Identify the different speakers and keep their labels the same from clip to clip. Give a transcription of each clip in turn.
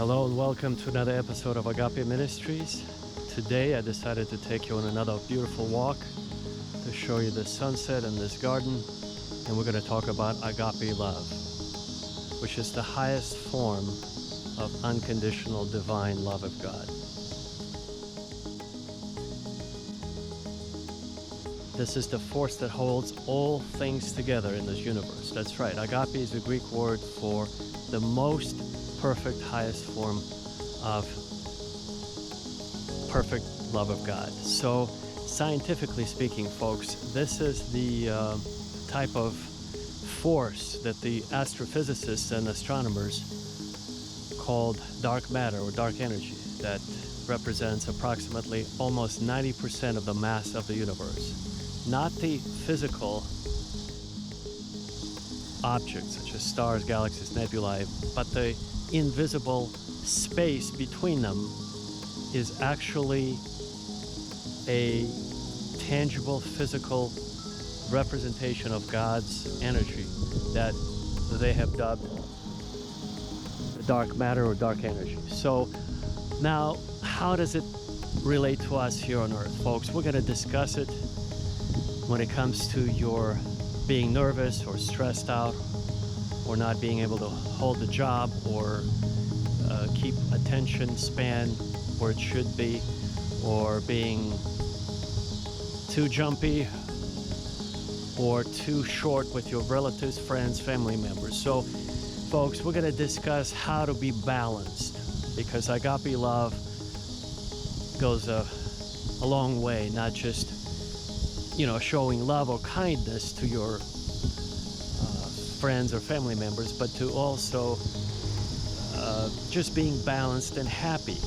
Speaker 1: Hello and welcome to another episode of Agape Ministries. Today I decided to take you on another beautiful walk to show you the sunset in this garden, and we're going to talk about Agape Love, which is the highest form of unconditional divine love of God. This is the force that holds all things together in this universe. That's right, agape is the Greek word for the most perfect, highest form of perfect love of God. So scientifically speaking, folks, this is the type of force that the astrophysicists and astronomers called dark matter or dark energy, that represents approximately almost 90% of the mass of the universe. Not the physical objects such as stars, galaxies, nebulae, but the invisible space between them is actually a tangible physical representation of God's energy that they have dubbed dark matter or dark energy. So now, how does it relate to us here on earth, folks? We're going to discuss it when it comes to your being nervous or stressed out, or not being able to hold the job, or keep attention span where it should be, or being too jumpy or too short with your relatives, friends, family members. So folks, we're going to discuss how to be balanced, because agape love goes a long way, not just showing love or kindness to your friends or family members, but to also just being balanced and happy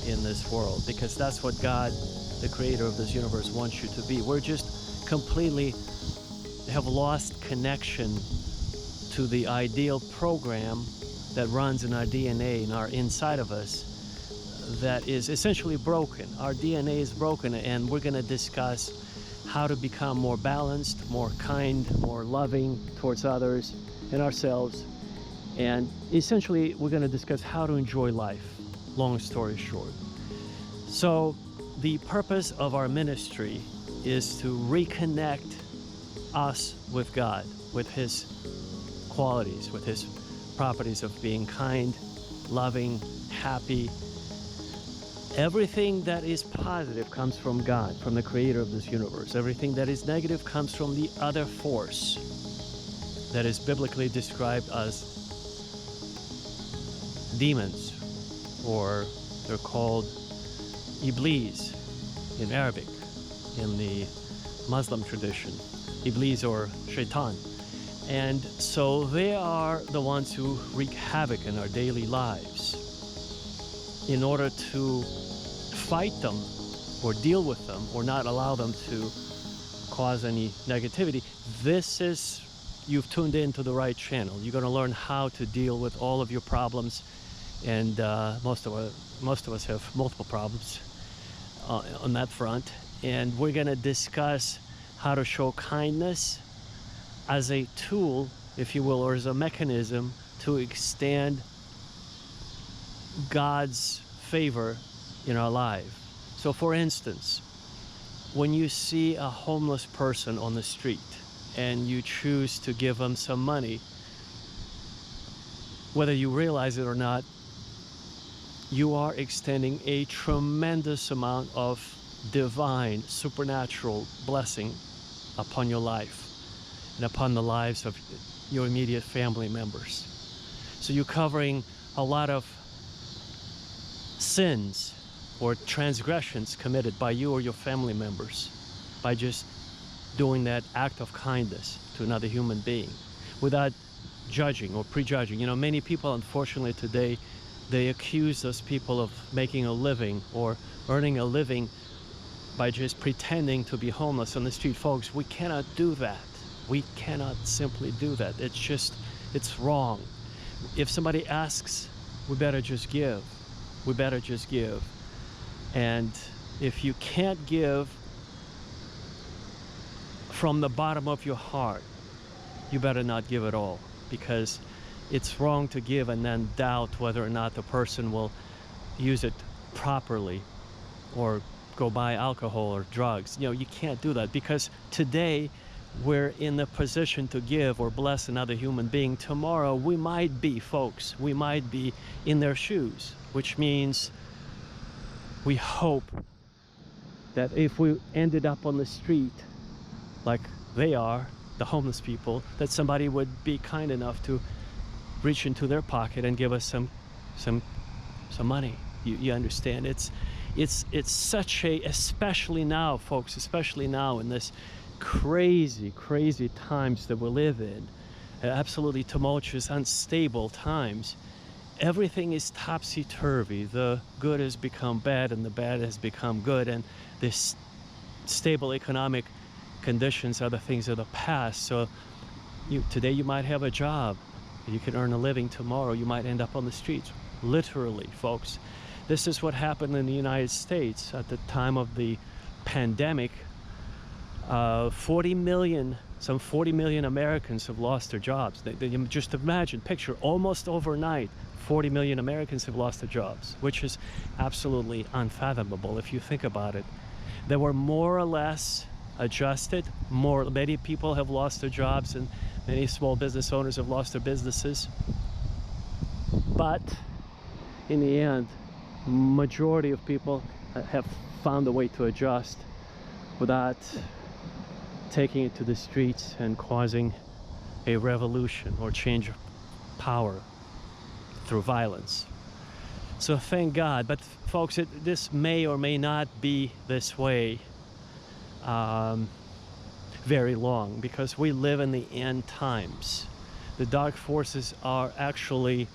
Speaker 1: in this world, because that's what God, the creator of this universe, wants you to be. We're just completely have lost connection to the ideal program that runs in our DNA, in our inside of us, that is essentially broken. Our DNA is broken, and we're going to discuss how to become more balanced, more kind, more loving towards others and ourselves. And essentially, we're going to discuss how to enjoy life, long story short. So the purpose of our ministry is to reconnect us with God, with His qualities, with His properties of being kind, loving, happy. Everything that is positive comes from God, from the creator of this universe. Everything that is negative comes from the other force that is biblically described as demons, or they're called Iblis in Arabic, in the Muslim tradition, Iblis or Shaitan. And so they are the ones who wreak havoc in our daily lives. In order to fight them or deal with them or not allow them to cause any negativity, you've tuned into the right channel. You're going to learn how to deal with all of your problems, and most of us have multiple problems on that front. And we're going to discuss how to show kindness as a tool, if you will, or as a mechanism to extend God's favor in our life. So for instance, when you see a homeless person on the street and you choose to give them some money, whether you realize it or not, you are extending a tremendous amount of divine, supernatural blessing upon your life and upon the lives of your immediate family members. So you're covering a lot of sins or transgressions committed by you or your family members by just doing that act of kindness to another human being without judging or prejudging. Many people, unfortunately, today, they accuse those people of making a living or earning a living by just pretending to be homeless on the street. Folks, we cannot do that. We cannot simply do that. It's wrong. If somebody asks, we better just give. We better just give. And if you can't give from the bottom of your heart, you better not give at all, because it's wrong to give and then doubt whether or not the person will use it properly or go buy alcohol or drugs. You know, you can't do that, because today we're in the position to give or bless another human being. Tomorrow we might be, folks, we might be in their shoes, which means we hope that if we ended up on the street like they are, the homeless people, that somebody would be kind enough to reach into their pocket and give us some money. You understand? It's such a, especially now, folks, especially now in this crazy times that we live in, absolutely tumultuous, unstable times. Everything is topsy-turvy. The good has become bad and the bad has become good, and this stable economic conditions are the things of the past. So today you might have a job, you can earn a living. Tomorrow you might end up on the streets, literally, folks. This is what happened in the United States at the time of the pandemic. 40 million Americans have lost their jobs. Just imagine, picture, almost overnight, 40 million Americans have lost their jobs, which is absolutely unfathomable if you think about it. They were more or less adjusted. Many people have lost their jobs, and many small business owners have lost their businesses. But in the end, majority of people have found a way to adjust without taking it to the streets and causing a revolution or change of power through violence. So thank God. But folks, this may or may not be this way very long, because we live in the end times. The dark forces are actually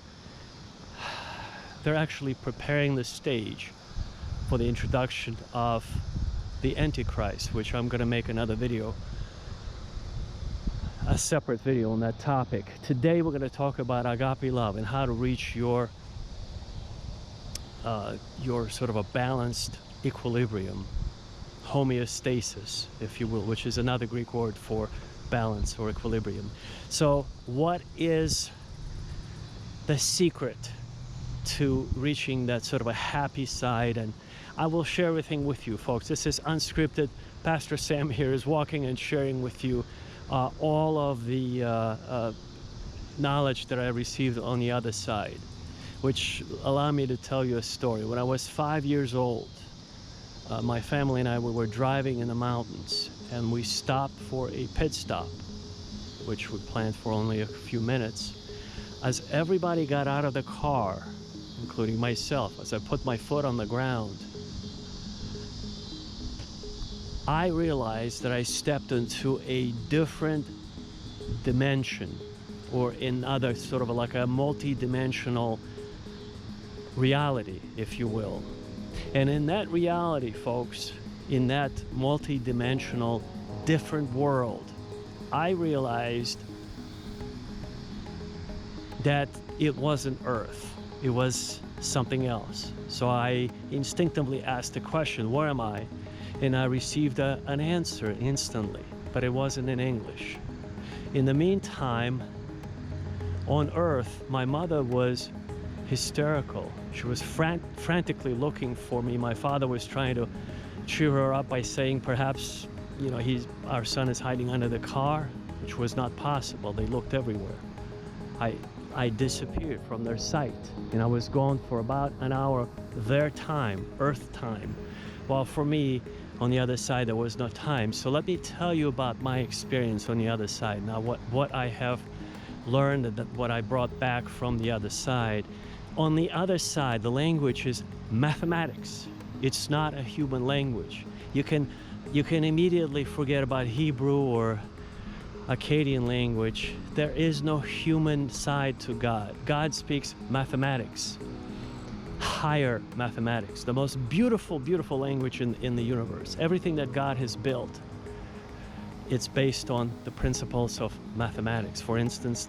Speaker 1: preparing the stage for the introduction of the Antichrist, which I'm going to make another video, a separate video on that topic. Today we're going to talk about agape love and how to reach your sort of a balanced equilibrium, homeostasis, if you will, which is another Greek word for balance or equilibrium. So what is the secret to reaching that sort of a happy side? And I will share everything with you, folks. This is unscripted. Pastor Sam here is walking and sharing with you all of the knowledge that I received on the other side, which allow me to tell you a story. When I was 5 years old, my family and I, we were driving in the mountains, and we stopped for a pit stop, which we planned for only a few minutes. As everybody got out of the car, including myself, as I put my foot on the ground, I realized that I stepped into a different dimension, or in other sort of like a multi-dimensional reality, if you will. And in that reality, folks, in that multi-dimensional different world, I realized that it wasn't Earth, it was something else. So I instinctively asked the question, where am I? And I received an answer instantly, but it wasn't in English. In the meantime, on Earth, my mother was hysterical. She was frantically looking for me. My father was trying to cheer her up by saying, perhaps, you know, our son is hiding under the car, which was not possible. They looked everywhere. I disappeared from their sight, and I was gone for about an hour, their time, Earth time, while for me, on the other side, there was no time. So let me tell you about my experience on the other side. Now, what I have learned, and what I brought back from the other side. On the other side, the language is mathematics. It's not a human language. You can immediately forget about Hebrew or Akkadian language. There is no human side to God. God speaks mathematics, higher mathematics, the most beautiful language in the universe. Everything that God has built, it's based on the principles of mathematics. For instance,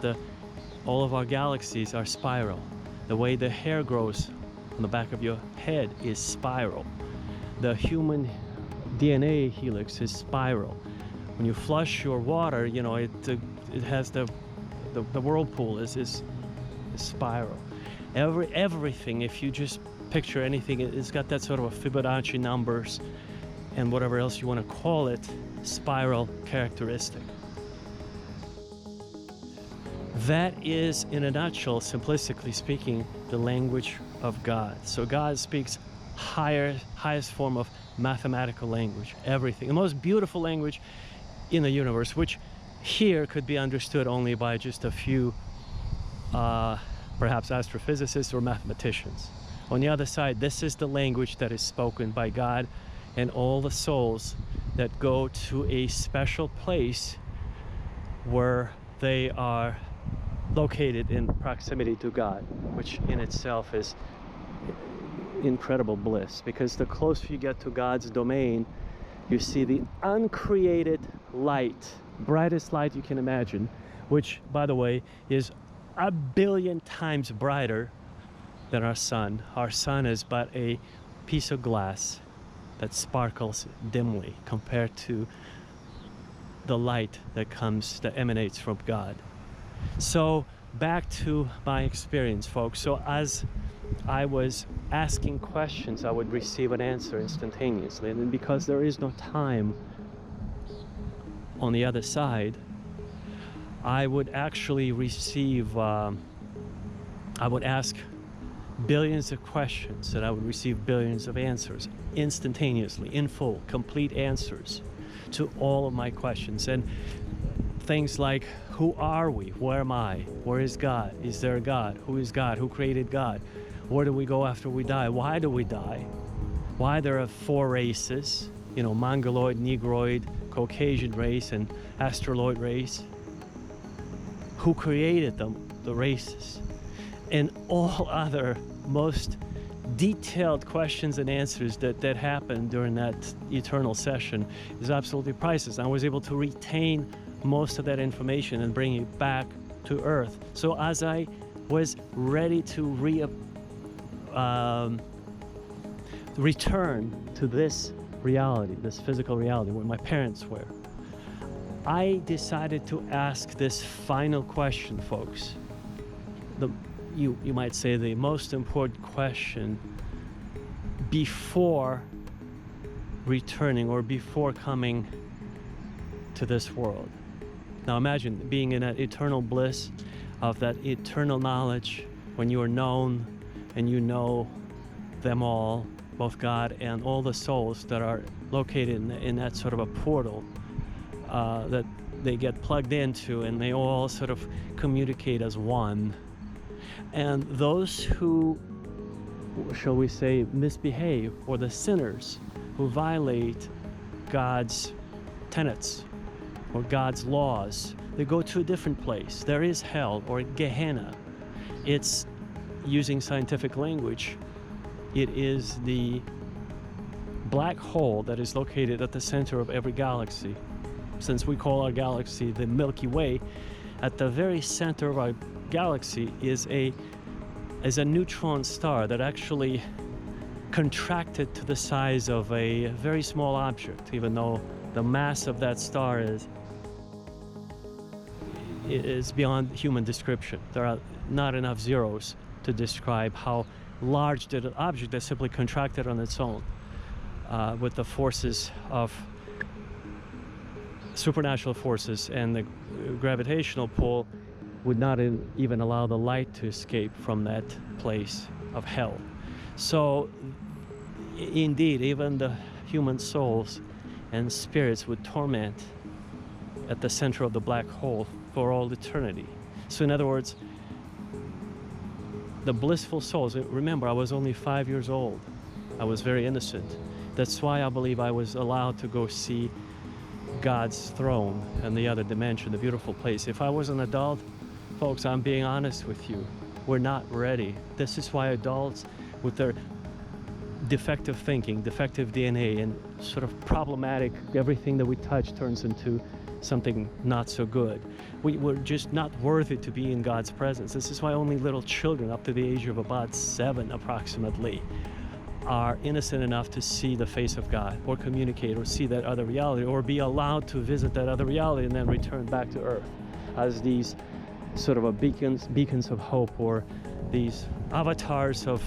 Speaker 1: all of our galaxies are spiral. The way the hair grows on the back of your head is spiral. The human DNA helix is spiral. When you flush your water, you know, it has the whirlpool is spiral. Everything, if you just picture anything, it's got that sort of a Fibonacci numbers and whatever else you want to call it, spiral characteristic. That is, in a nutshell, simplistically speaking, the language of God. So God speaks highest form of mathematical language, everything. The most beautiful language in the universe, which here could be understood only by just a few, perhaps astrophysicists or mathematicians. On the other side, this is the language that is spoken by God and all the souls that go to a special place where they are located in proximity to God, which in itself is incredible bliss, because the closer you get to God's domain, you see the uncreated light, brightest light you can imagine, which, by the way, is 1 billion times brighter than our sun. Our sun is but a piece of glass that sparkles dimly compared to the light that emanates from God. So back to my experience, folks. So as I was asking questions, I would receive an answer instantaneously. And then because there is no time on the other side, I would actually receive, I would ask billions of questions and I would receive billions of answers instantaneously, in full, complete answers to all of my questions. And things like, who are we? Where am I? Where is God? Is there a God? Who is God? Who created God? Where do we go after we die? Why do we die? Why there are 4 races, Mongoloid, Negroid, Caucasian race, and Astroloid race? Who created them, the races? And all other most detailed questions and answers that happened during that eternal session is absolutely priceless. I was able to retain most of that information and bring it back to Earth. So as I was ready to return to this reality, this physical reality where my parents were, I decided to ask this final question, folks. You might say the most important question before returning or before coming to this world. Now imagine being in that eternal bliss of that eternal knowledge when you are known and you know them all, both God and all the souls that are located in that sort of a portal that they get plugged into, and they all sort of communicate as one. And those who, shall we say, misbehave, or the sinners who violate God's tenets or God's laws, they go to a different place. There is hell, or Gehenna. It's, using scientific language, it is the black hole that is located at the center of every galaxy. Since we call our galaxy the Milky Way, at the very center of our galaxy is a neutron star that actually contracted to the size of a very small object, even though the mass of that star is beyond human description. There are not enough zeros to describe how large did an object that simply contracted on its own with the forces of supernatural forces, and the gravitational pull would not even allow the light to escape from that place of hell. So indeed, even the human souls and spirits would torment at the center of the black hole for all eternity. So in other words, the blissful souls, remember, I was only 5 years old. I was very innocent. That's why I believe I was allowed to go see God's throne and the other dimension, the beautiful place. If I was an adult, folks, I'm being honest with you, we're not ready. This is why adults with their defective thinking, defective DNA, and sort of problematic, everything that we touch turns into something not so good. We're just not worthy to be in God's presence. This is why only little children up to the age of about 7 approximately are innocent enough to see the face of God, or communicate, or see that other reality, or be allowed to visit that other reality and then return back to earth as these sort of a beacons of hope, or these avatars of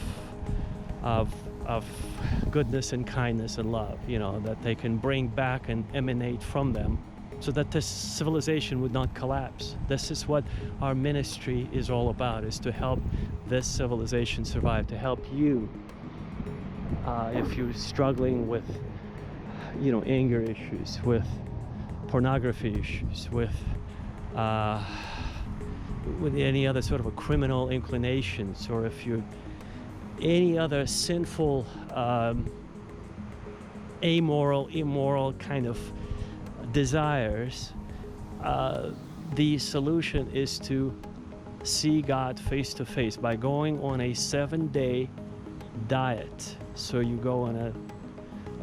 Speaker 1: goodness and kindness and love, that they can bring back and emanate from them, so that this civilization would not collapse. This is what our ministry is all about, is to help this civilization survive, to help you if you're struggling with anger issues, with pornography issues, with any other sort of a criminal inclinations, or if you're any other sinful, amoral, immoral kind of desires. The solution is to see God face to face by going on a 7-day diet. So you go on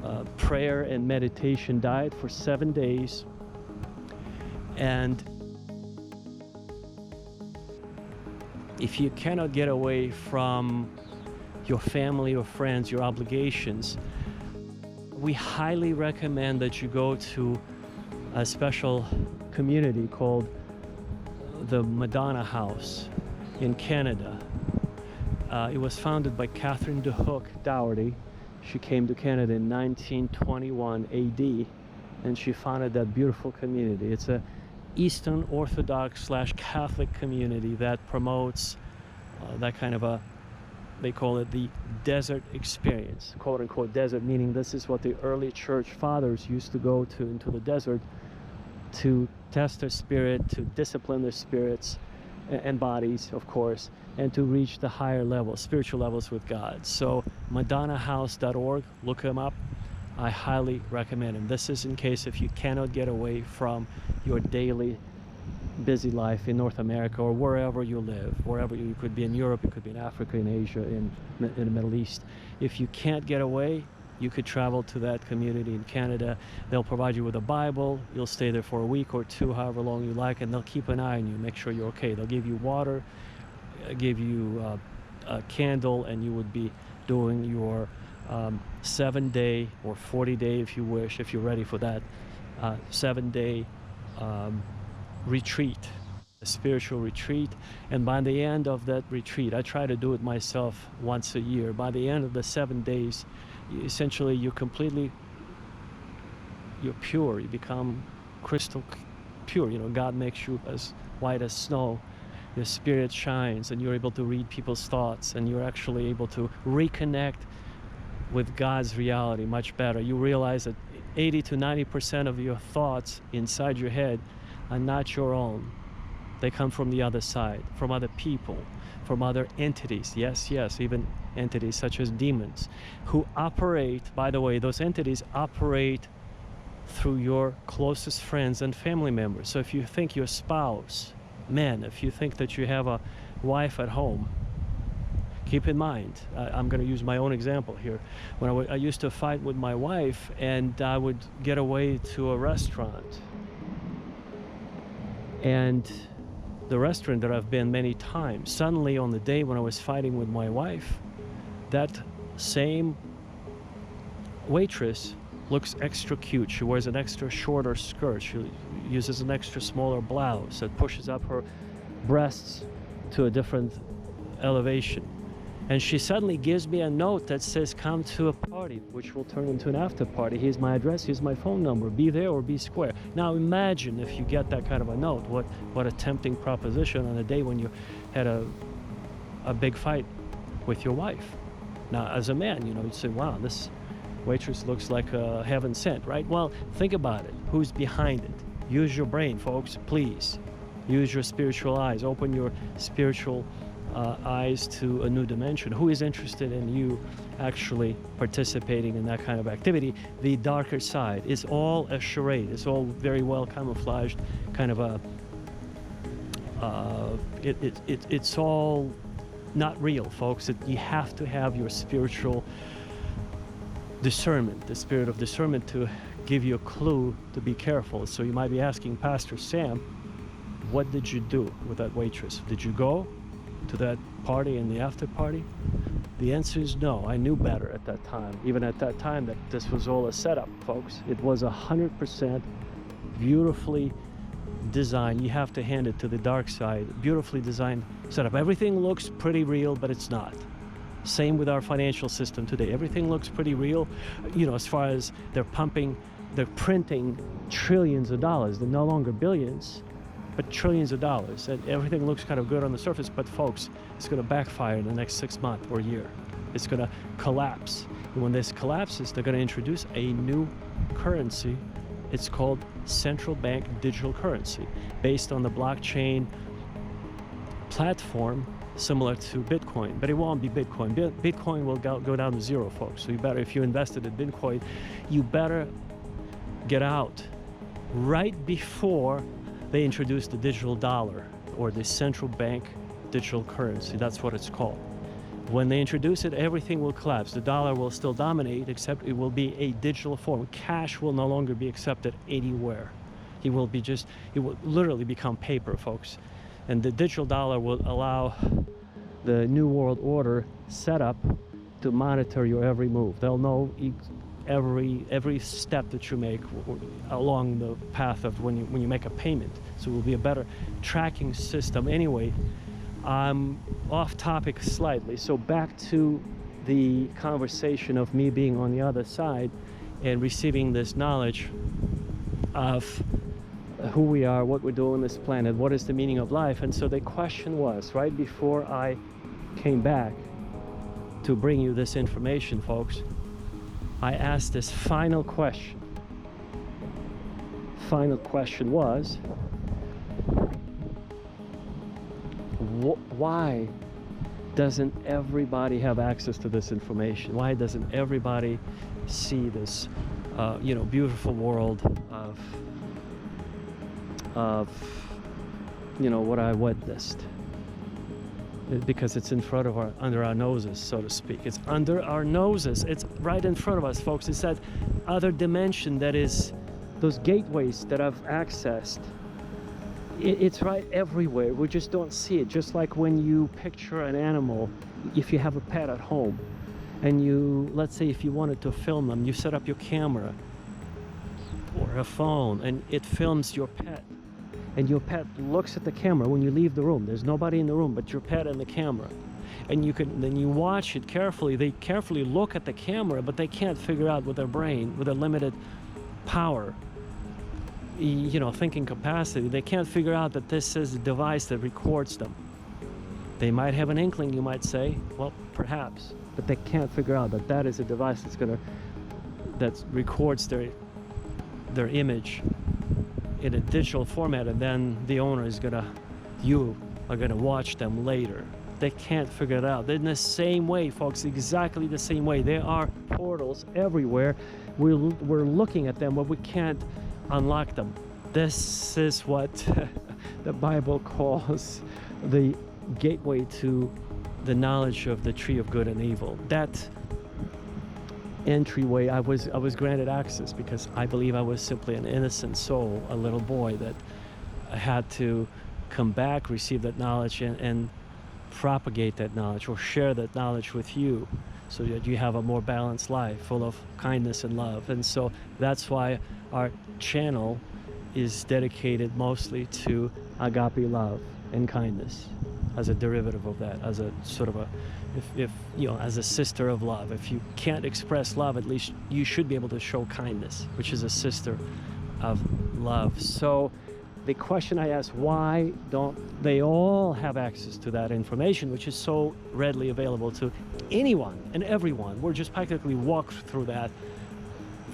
Speaker 1: a prayer and meditation diet for 7 days, and if you cannot get away from your family or friends, your obligations, we highly recommend that you go to a special community called the Madonna House in Canada. It was founded by Catherine de Hook Dougherty. She came to Canada in 1921 AD, and she founded that beautiful community. It's a Eastern Orthodox / Catholic community that promotes that kind of they call it the desert experience, quote unquote desert, meaning this is what the early church fathers used to go to into the desert to test their spirit, to discipline their spirits and bodies, of course, and to reach the higher levels, spiritual levels with God. So madonnahouse.org, look them up. I highly recommend them. This is in case if you cannot get away from your daily busy life in North America or wherever you live, wherever you could be in Europe, you could be in Africa, in Asia, in the Middle East. If you can't get away, you could travel to that community in Canada. They'll provide you with a Bible. You'll stay there for a week or two, however long you like, and they'll keep an eye on you, make sure you're okay. They'll give you water, give you a candle, and you would be doing your 7-day or 40-day, if you wish, if you're ready for that, 7-day retreat, a spiritual retreat. And by the end of that retreat, I try to do it myself once a year. By the end of the 7 days, essentially you're pure. You become crystal pure. God makes you as white as snow. Your spirit shines, and you're able to read people's thoughts, and you're actually able to reconnect with God's reality much better. You realize that 80 to 90% of your thoughts inside your head are not your own. They come from the other side, from other people, from other entities. Yes, even entities such as demons, who operate, by the way, those entities operate through your closest friends and family members. So if you think your spouse, men, if you think that you have a wife at home, keep in mind, I'm going to use my own example here. When I used to fight with my wife, and I would get away to a restaurant, and the restaurant that I've been many times, suddenly on the day when I was fighting with my wife, that same waitress looks extra cute. She wears an extra shorter skirt. She uses an extra smaller blouse that pushes up her breasts to a different elevation. And she suddenly gives me a note that says, come to a party, which will turn into an after party. Here's my address, here's my phone number. Be there or be square. Now imagine if you get that kind of a note, what a tempting proposition on a day when you had a big fight with your wife. Now, as a man, you'd say, wow, this waitress looks like heaven sent, right? Well, think about it. Who's behind it? Use your brain, folks, please. Use your spiritual eyes. Open your spiritual eyes to a new dimension. Who is interested in you actually participating in that kind of activity? The darker side is all a charade. It's all very well camouflaged, kind of a it's all not real, folks. You have to have your spiritual discernment, the spirit of discernment, to give you a clue to be careful. So you might be asking, Pastor Sam, what did you do with that waitress? Did you go to that party and the after party? The answer is no. I knew better at that time, even at that time, that this was all a setup, folks. It was 100% beautifully design, you have to hand it to the dark side. Beautifully designed setup. Everything looks pretty real, but it's not. Same with our financial system today. Everything looks pretty real, as far as they're printing trillions of dollars. They're no longer billions, but trillions of dollars. And everything looks kind of good on the surface, but folks, it's going to backfire in the next 6 months or year. It's going to collapse. And when this collapses, they're going to introduce a new currency. It's called central bank digital currency, based on the blockchain platform similar to Bitcoin, but it won't be Bitcoin. Bitcoin will go down to zero, folks. So you better, if you invested in Bitcoin, you better get out right before they introduce the digital dollar, or the central bank digital currency. That's what it's called. When they introduce it, everything will collapse. The dollar will still dominate, except it will be a digital form. Cash will no longer be accepted anywhere. It will literally become paper, folks. And the digital dollar will allow the new world order setup to monitor your every move. They'll know every step that you make along the path of when you make a payment. So it will be a better tracking system. Anyway, I'm off topic slightly. So back to the conversation of me being on the other side and receiving this knowledge of who we are, what we're doing on this planet, what is the meaning of life. And so the question was, right before I came back to bring you this information, folks, I asked this final question. Final question was, why doesn't everybody have access to this information? Why doesn't everybody see this beautiful world of what I witnessed? Because it's in front of under our noses, so to speak. It's under our noses. It's right in front of us, folks. It's that other dimension that is those gateways that I've accessed. It's right everywhere. We just don't see it. Just like when you picture an animal, if you have a pet at home, and let's say if you wanted to film them, you set up your camera or a phone, and it films your pet. And your pet looks at the camera when you leave the room. There's nobody in the room but your pet and the camera. And then you watch it carefully. They carefully look at the camera, but they can't figure out with their brain, with their limited power, thinking capacity. They can't figure out that this is a device that records them. They might have an inkling, you might say, well, perhaps, but they can't figure out that that is a device that records their image in a digital format, and then you are gonna watch them later. They can't figure it out. They're in the same way, folks, exactly the same way. There are portals everywhere. We're looking at them, but we can't unlock them. This is what the Bible calls the gateway to the knowledge of the tree of good and evil. That entryway, I was granted access because I believe I was simply an innocent soul, a little boy that had to come back, receive that knowledge, and propagate that knowledge or share that knowledge with you, so that you have a more balanced life full of kindness and love. And so that's why our channel is dedicated mostly to agape love and kindness as a derivative of that, as a sort of as a sister of love. If you can't express love, at least you should be able to show kindness, which is a sister of love. So the question I asked, why don't they all have access to that information, which is so readily available to anyone and everyone? We're just practically walked through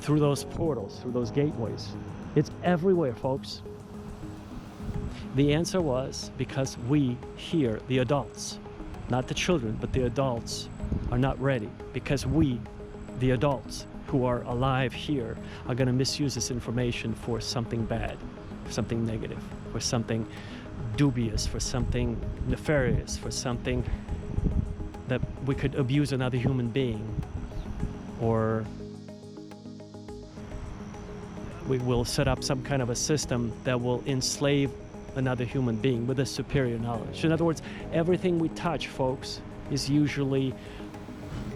Speaker 1: those portals, through those gateways. It's everywhere, folks. The answer was because we here, the adults, not the children, but the adults, are not ready. Because we, the adults who are alive here, are going to misuse this information for something bad, for something negative, for something dubious, for something nefarious, for something that we could abuse another human being, or we will set up some kind of a system that will enslave another human being with a superior knowledge. In other words, everything we touch, folks, is usually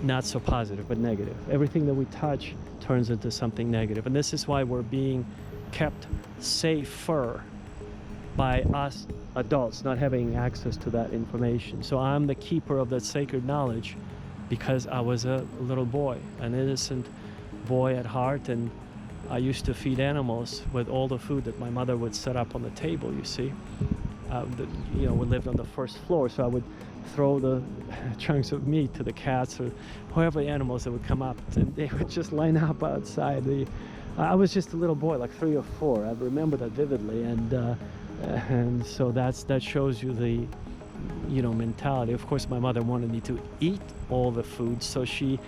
Speaker 1: not so positive, but negative. Everything that we touch turns into something negative. And this is why we're being kept safer by us adults not having access to that information. So I'm the keeper of that sacred knowledge because I was a little boy, an innocent boy at heart, and I used to feed animals with all the food that my mother would set up on the table, you see. We lived on the first floor, so I would throw the chunks of meat to the cats or whoever the animals that would come up, and they would just line up outside. I was just a little boy, like 3 or 4. I remember that vividly, and so that shows you the mentality. Of course, my mother wanted me to eat all the food, so she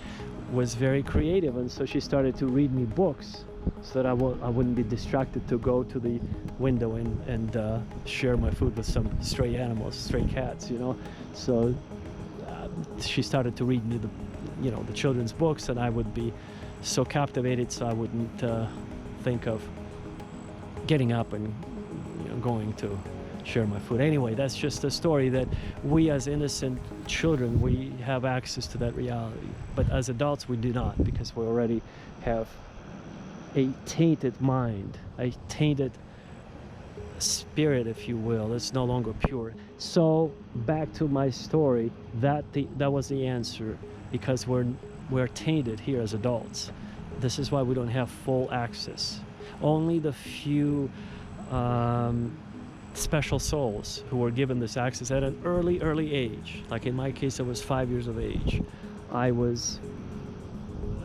Speaker 1: was very creative, and so she started to read me books so that I wouldn't be distracted to go to the window and share my food with some stray animals, stray cats, So she started to read me the children's books, and I would be so captivated, so I wouldn't think of getting up and going to share my food. Anyway, that's just a story that we as innocent children, we have access to that reality. But as adults, we do not, because we already have a tainted mind, a tainted spirit, if you will. It's no longer pure. So back to my story, that was the answer, because we're tainted here as adults. This is why we don't have full access. Only the few special souls who were given this access at an early age. Like in my case, I was 5 years of age.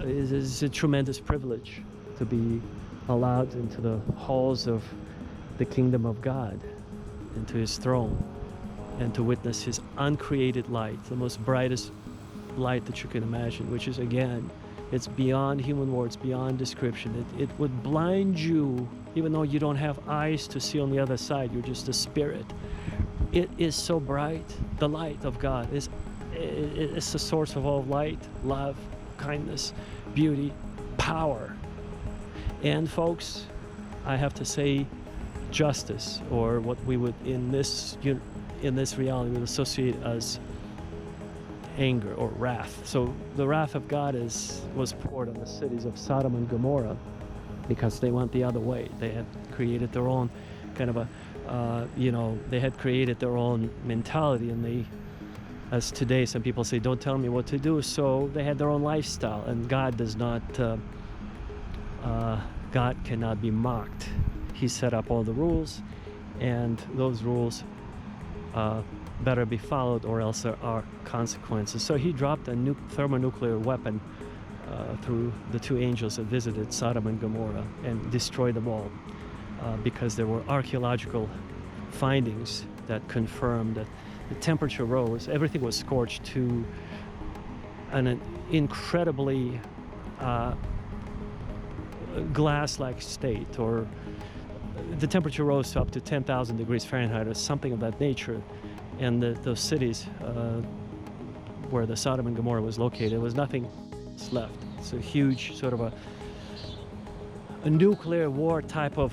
Speaker 1: It's a tremendous privilege to be allowed into the halls of the kingdom of God, into his throne, and to witness his uncreated light, the most brightest light that you can imagine, which is, again, it's beyond human words, beyond description. It would blind you, even though you don't have eyes to see on the other side. You're just a spirit. It is so bright. The light of God is the source of all light, love, kindness, beauty, power. And folks, I have to say, justice, or what we would in this reality would associate as anger or wrath. So the wrath of God was poured on the cities of Sodom and Gomorrah because they went the other way. They had created their own kind of they had created their own mentality, and as today some people say, don't tell me what to do. So they had their own lifestyle, and God does not. God cannot be mocked. He set up all the rules, and those rules better be followed, or else there are consequences. So he dropped a thermonuclear weapon through the 2 angels that visited Sodom and Gomorrah and destroyed them all because there were archaeological findings that confirmed that the temperature rose. Everything was scorched to an incredibly glass-like state, or the temperature rose up to 10,000 degrees Fahrenheit or something of that nature. And those cities where the Sodom and Gomorrah was located, there was nothing left. It's a huge sort of a nuclear war type of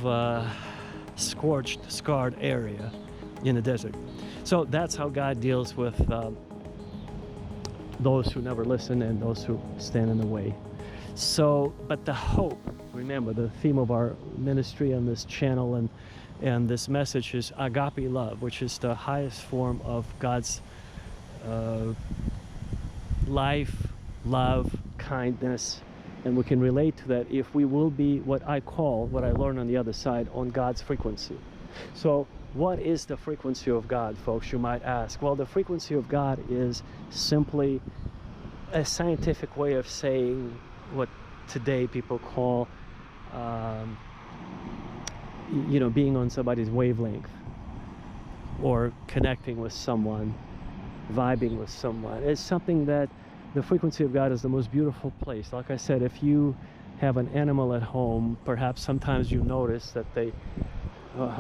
Speaker 1: scorched, scarred area in the desert. So that's how God deals with those who never listen and those who stand in the way. So, but the hope, remember the theme of our ministry on this channel and this message is Agape Love, which is the highest form of God's life, love, kindness, and we can relate to that if we will be what I learn on the other side, on God's frequency. So what is the frequency of God, folks, you might ask? Well, the frequency of God is simply a scientific way of saying what today people call being on somebody's wavelength, or connecting with someone, vibing with someone. It's something that the frequency of God is the most beautiful place. Like I said, if you have an animal at home, perhaps sometimes you notice that they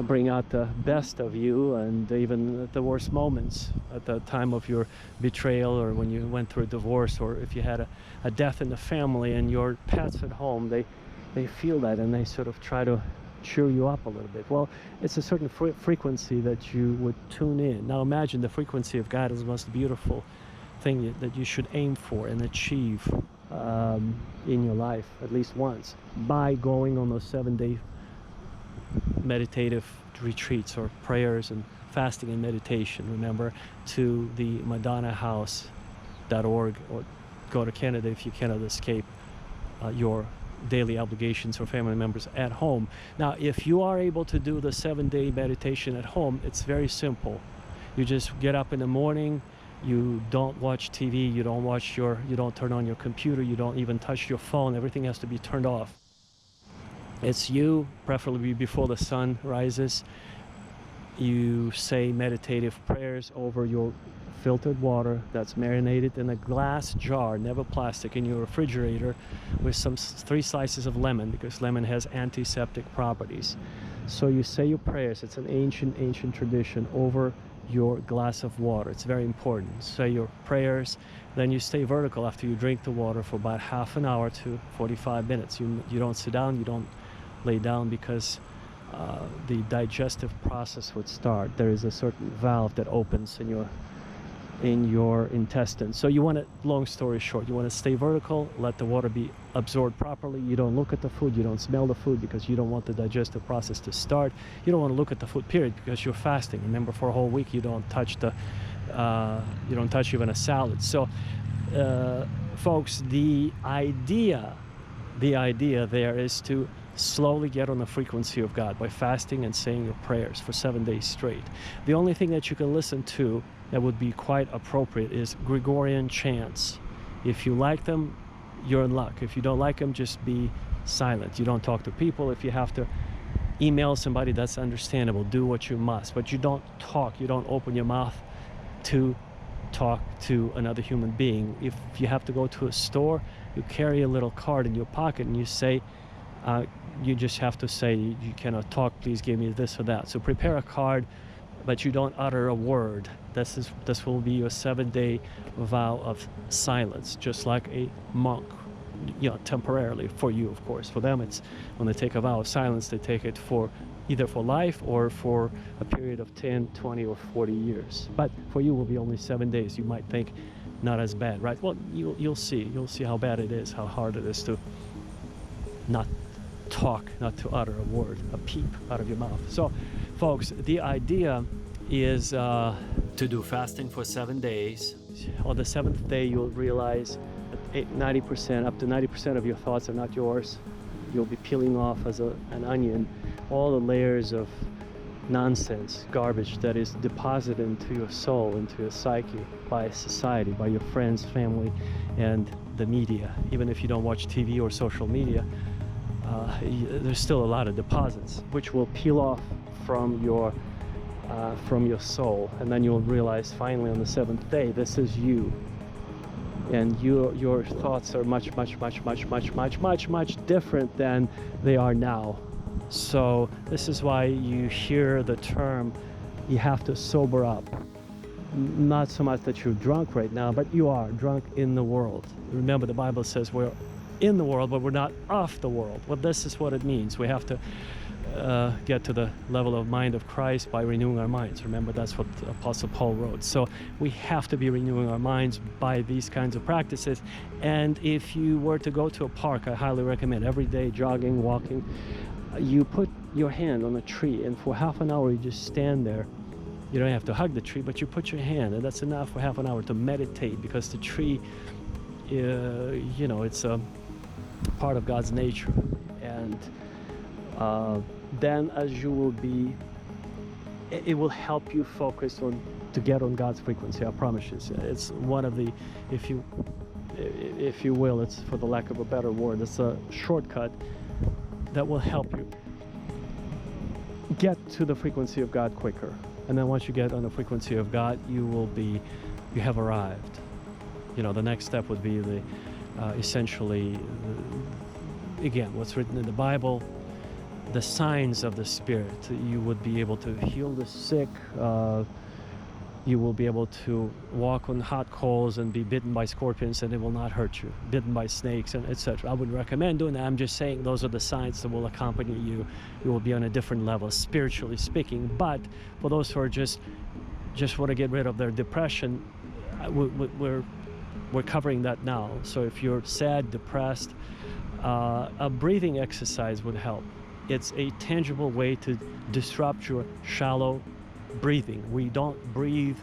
Speaker 1: bring out the best of you, and even at the worst moments, at the time of your betrayal, or when you went through a divorce, or if you had a death in the family and your pets at home, they feel that, and they sort of try to cheer you up a little bit. Well, it's a certain frequency that you would tune in. Now imagine the frequency of God is the most beautiful thing that you should aim for and achieve in your life at least once, by going on those 7-day meditative retreats or prayers and fasting and meditation, remember, to the MadonnaHouse.org, or go to Canada if you cannot escape your daily obligations or family members at home. Now, if you are able to do the 7-day meditation at home, it's very simple. You just get up in the morning, you don't watch TV, you don't turn on your computer, you don't even touch your phone, everything has to be turned off. It's you, preferably before the sun rises. You say meditative prayers over your filtered water that's marinated in a glass jar, never plastic, in your refrigerator, with 3 slices of lemon, because lemon has antiseptic properties. So you say your prayers. It's an ancient tradition over your glass of water. It's very important. Say your prayers, then you stay vertical after you drink the water for about half an hour to 45 minutes. You don't sit down, you don't lay down, because the digestive process would start. There is a certain valve that opens in your intestines. So you want to, long story short, you want to stay vertical, let the water be absorbed properly. You don't look at the food, you don't smell the food, because you don't want the digestive process to start. You don't want to look at the food, period, because you're fasting. Remember, for a whole week you don't touch even a salad. So folks, the idea there is to slowly get on the frequency of God by fasting and saying your prayers for 7 days straight. The only thing that you can listen to that would be quite appropriate is Gregorian chants. If you like them, you're in luck. If you don't like them, just be silent. You don't talk to people. If you have to email somebody, that's understandable. Do what you must. But you don't talk. You don't open your mouth to talk to another human being. If you have to go to a store, you carry a little card in your pocket and you say, you just have to say, you cannot talk, please give me this or that. So prepare a card, but you don't utter a word. This will be your 7-day vow of silence, just like a monk, temporarily for you, of course. For them, it's when they take a vow of silence, they take it for either for life or for a period of 10, 20, or 40 years. But for you, it will be only 7 days. You might think, not as bad, right? Well, you'll see. You'll see how bad it is, how hard it is to not talk, not to utter a word, a peep out of your mouth. So, folks, the idea is to do fasting for 7 days. On the 7th day, you'll realize that up to 90% of your thoughts are not yours. You'll be peeling off as an onion all the layers of nonsense, garbage that is deposited into your soul, into your psyche, by society, by your friends, family, and the media. Even if you don't watch TV or social media, there's still a lot of deposits which will peel off from your soul, and then you'll realize finally on the 7th day, this is you, and your thoughts are much different than they are now. So this is why you hear the term, you have to sober up. Not so much that you're drunk right now, but you are drunk in the world. Remember, the Bible says we're in the world, but we're not of the world. Well, this is what it means. We have to get to the level of mind of Christ by renewing our minds. Remember, that's what the Apostle Paul wrote. So we have to be renewing our minds by these kinds of practices. And if you were to go to a park, I highly recommend every day jogging, walking, you put your hand on a tree, and for half an hour you just stand there. You don't have to hug the tree, but you put your hand, and that's enough for half an hour to meditate, because the tree, it's a part of God's nature. And then as you will be, it will help you focus to get on God's frequency. I promise you. It's one of the, if you will, it's, for the lack of a better word, it's a shortcut that will help you get to the frequency of God quicker. And then once you get on the frequency of God, you have arrived. The next step would be essentially, again, what's written in the Bible, the signs of the Spirit. You would be able to heal the sick. You will be able to walk on hot coals and be bitten by scorpions, and it will not hurt you. Bitten by snakes, and etc. I wouldn't recommend doing that. I'm just saying those are the signs that will accompany you. You will be on a different level, spiritually speaking. But for those who are just want to get rid of their depression, we're covering that now. So if you're sad, depressed, a breathing exercise would help. it's a tangible way to disrupt your shallow breathing. We don't breathe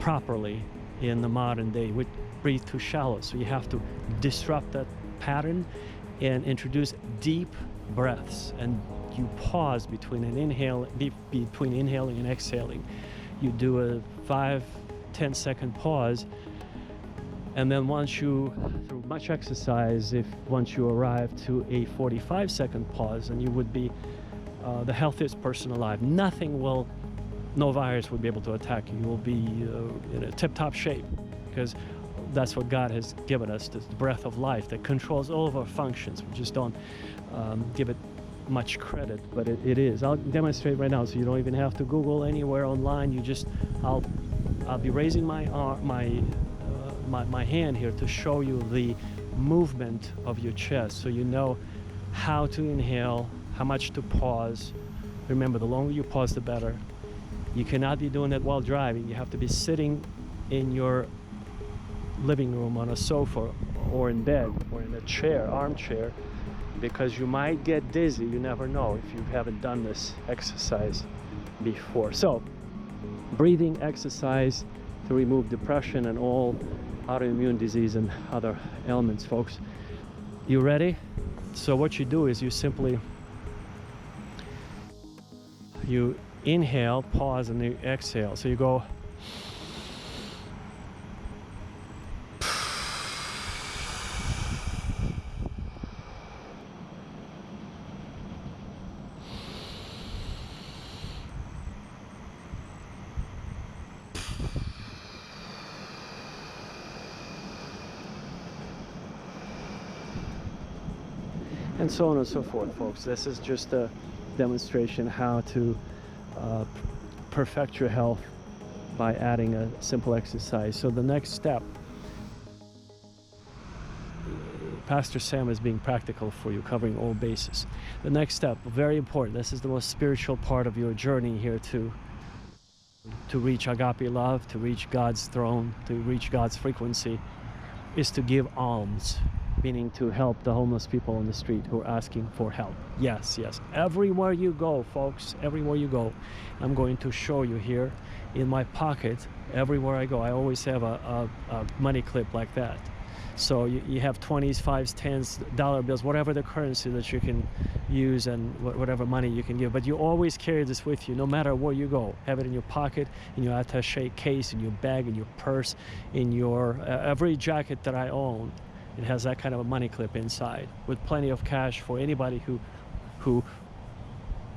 Speaker 1: properly in the modern day. We breathe too shallow, so you have to disrupt that pattern and introduce deep breaths, and you pause between between inhaling and exhaling. You do a 5-10 second pause, and then through much exercise, once you arrive to a 45 second pause, and you would be the healthiest person alive. No virus will be able to attack you. You will be in a tip-top shape, because that's what God has given us, this breath of life that controls all of our functions. We just don't give it much credit, but it is. I'll demonstrate right now, so you don't even have to Google anywhere online. I'll be raising my hand here to show you the movement of your chest, so you know how to inhale, how much to pause. Remember, the longer you pause, the better. You cannot be doing that while driving. You have to be sitting in your living room on a sofa or in bed or in a armchair, because you might get dizzy. You never know if you haven't done this exercise before. So, breathing exercise to remove depression and all autoimmune disease and other ailments, folks. You ready? So what you do is you inhale, pause, and you exhale. So you go and so on and so forth, folks. This is just a demonstration how to perfect your health by adding a simple exercise. So the next step, Pastor Sam is being practical for you, covering all bases. The next step, very important, this is the most spiritual part of your journey here to reach Agape Love, to reach God's throne, to reach God's frequency, is to give alms, meaning to help the homeless people on the street who are asking for help. Yes. Everywhere you go, folks, everywhere you go, I'm going to show you here in my pocket. Everywhere I go, I always have a money clip like that. So you have 20s, 5s, 10s, dollar bills, whatever the currency that you can use and whatever money you can give. But you always carry this with you, no matter where you go. Have it in your pocket, in your attaché case, in your bag, in your purse, in your every jacket that I own. It has that kind of a money clip inside, with plenty of cash for anybody who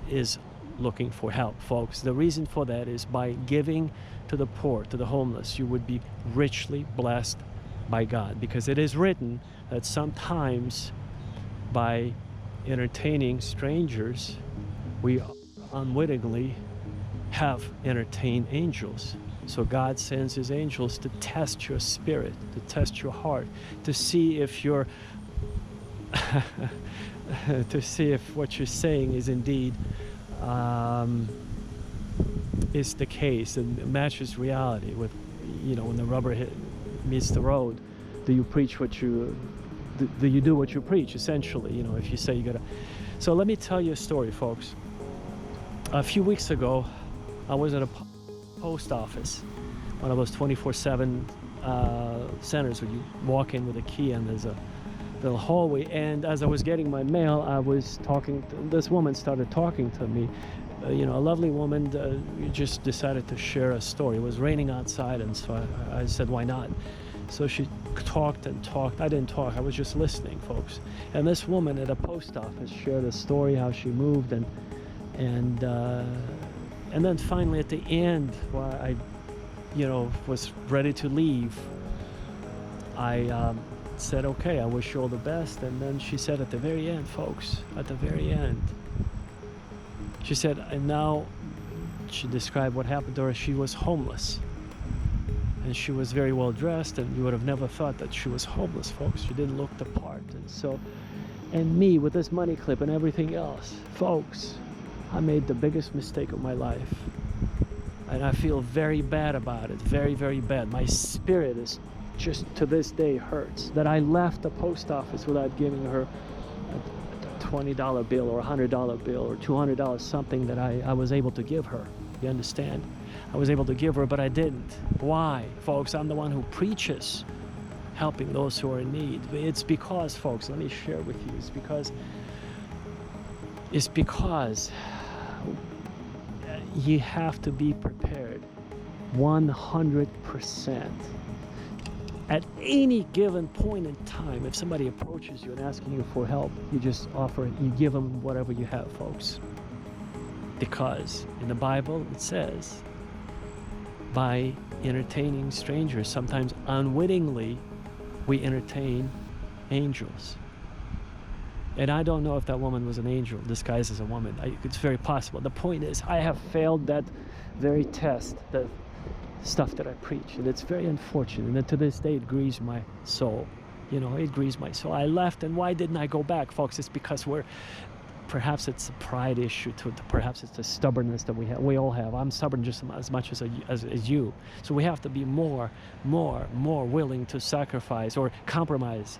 Speaker 1: is looking for help, folks. The reason for that is by giving to the poor, to the homeless, you would be richly blessed by God, because it is written that sometimes by entertaining strangers, we unwittingly have entertained angels. So God sends his angels to test your spirit, to test your heart, to see if you're to see if what you're saying is indeed is the case and matches reality with, when the rubber meets the road. Do you preach what you do? You do what you preach, essentially? If you say you gotta. So let me tell you a story, folks. A few weeks ago, I was at a post office, one of those 24/7 centers where you walk in with a key and there's a little hallway. And as I was getting my mail, I was talking. This woman started talking to me. A lovely woman just decided to share a story. It was raining outside, and so I said, why not? So she talked and talked. I didn't talk. I was just listening, folks. And this woman at a post office shared a story, how she moved, and then finally at the end, while I, was ready to leave, I said, okay, I wish you all the best. And then she said at the very end, folks, at the very end, she said, and now she described what happened to her. She was homeless. And she was very well dressed, and you would have never thought that she was homeless, folks. She didn't look the part. And me with this money clip and everything else, folks, I made the biggest mistake of my life. And I feel very bad about it, very, very bad. My spirit is just to this day hurts that I left the post office without giving her $20 bill or $100 bill or $200, something that I was able to give her. You understand? I was able to give her, but I didn't. Why? Folks, I'm the one who preaches helping those who are in need. It's because, folks, let me share with you, it's because you have to be prepared 100%. At any given point in time, if somebody approaches you and asking you for help, you just offer it. You give them whatever you have, folks. Because in the Bible it says, by entertaining strangers, sometimes unwittingly, we entertain angels. And I don't know if that woman was an angel disguised as a woman. It's very possible. The point is, I have failed that very test, the stuff that I preach, and it's very unfortunate. And to this day, it grieves my soul. You know, it grieves my soul. I left, and why didn't I go back, folks? It's because perhaps it's a pride issue, perhaps it's the stubbornness that we all have. I'm stubborn just as much as you. So we have to be more willing to sacrifice or compromise,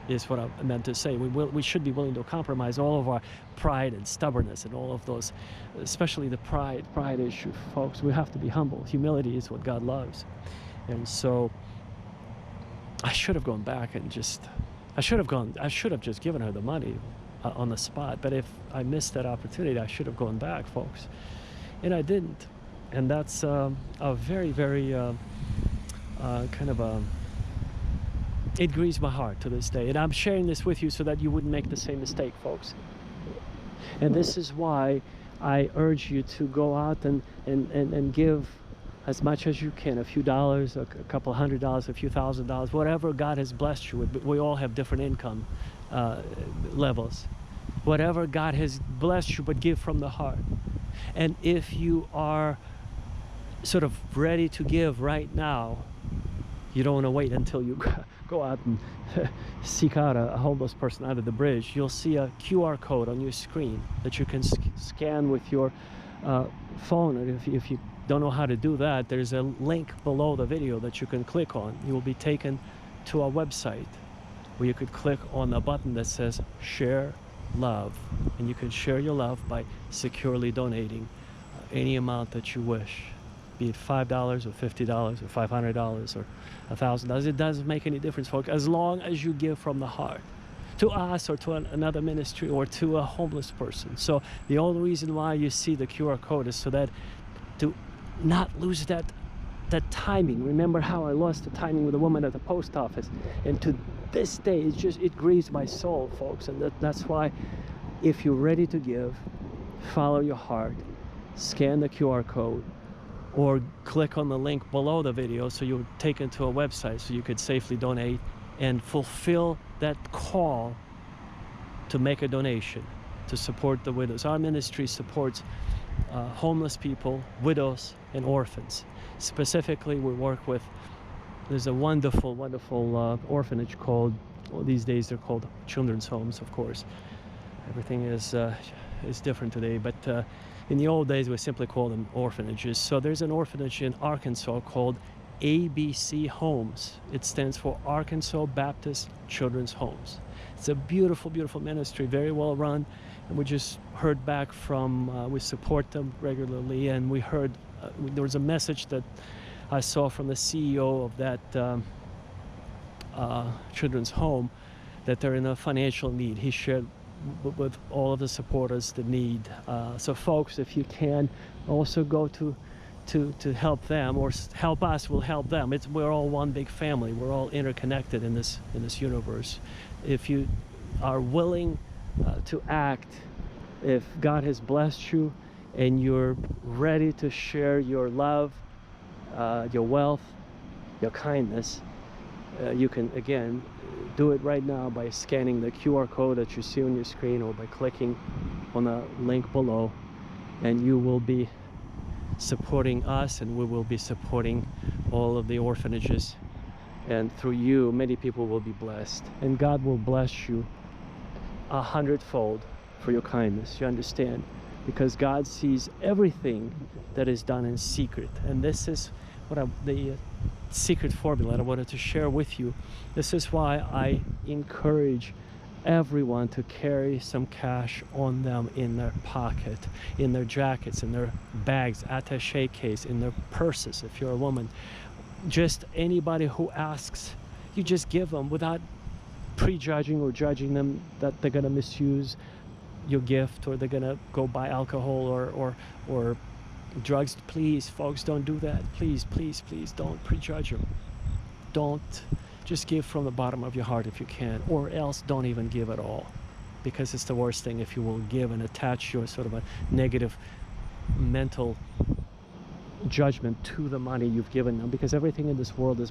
Speaker 1: is what I meant to say. We should be willing to compromise all of our pride and stubbornness and all of those, especially the pride issue, folks. We have to be humble. Humility is what God loves. And so I should have gone back and I should have just given her the money on the spot. But if I missed that opportunity, I should have gone back, folks. And I didn't. And that's a very, very kind of it grieves my heart to this day. And I'm sharing this with you so that you wouldn't make the same mistake, folks. And this is why I urge you to go out and give as much as you can, a few dollars, a couple $100, a few $1,000, whatever God has blessed you with. But we all have different income levels. Whatever God has blessed you, but give from the heart. And if you are sort of ready to give right now, you don't want to wait until you go out and seek out a homeless person under the bridge. You'll see a QR code on your screen that you can scan with your phone. And if you don't know how to do that, there's a link below the video that you can click on. You will be taken to a website where you could click on a button that says Share Love. And you can share your love by securely donating any amount that you wish. Be it $5 or $50 or $500 or $1,000. It doesn't make any difference, folks, as long as you give from the heart to us or to another ministry or to a homeless person. So the only reason why you see the QR code is so that to not lose that timing. Remember how I lost the timing with a woman at the post office, and to this day it grieves my soul, folks. And that's why, if you're ready to give, follow your heart, scan the QR code, or click on the link below the video so you're taken to a website so you could safely donate and fulfill that call to make a donation to support the widows. Our ministry supports homeless people, widows, and orphans. Specifically, we work with, there's a wonderful orphanage called, well, these days they're called children's homes, of course. Everything is different today, but in the old days we simply called them orphanages. So there's an orphanage in Arkansas called ABC Homes. It stands for Arkansas Baptist Children's Homes. It's a beautiful ministry, very well run, and we just heard back from, we support them regularly, and we heard there was a message that I saw from the CEO of that children's home that they're in a financial need. He shared with all of the supporters the need. So folks, if you can also go to help them, or help us will help them. We're all one big family. We're all interconnected in this universe. If you are willing to act, if God has blessed you and you're ready to share your love, your wealth, your kindness, you can again do it right now by scanning the QR code that you see on your screen, or by clicking on the link below, and you will be supporting us, and we will be supporting all of the orphanages, and through you many people will be blessed, and God will bless you 100-fold for your kindness. You understand? Because God sees everything that is done in secret, and this is what the secret formula that I wanted to share with you. This is why I encourage everyone to carry some cash on them in their pocket, in their jackets, in their bags, attaché case, in their purses if you're a woman. Just anybody who asks, you just give them without prejudging or judging them that they're going to misuse your gift or they're going to go buy alcohol or drugs. Please, folks, don't do that. Please, please, please don't prejudge them. Don't. Just give from the bottom of your heart if you can, or else don't even give at all, because it's the worst thing if you will give and attach your sort of a negative mental judgment to the money you've given them, because everything in this world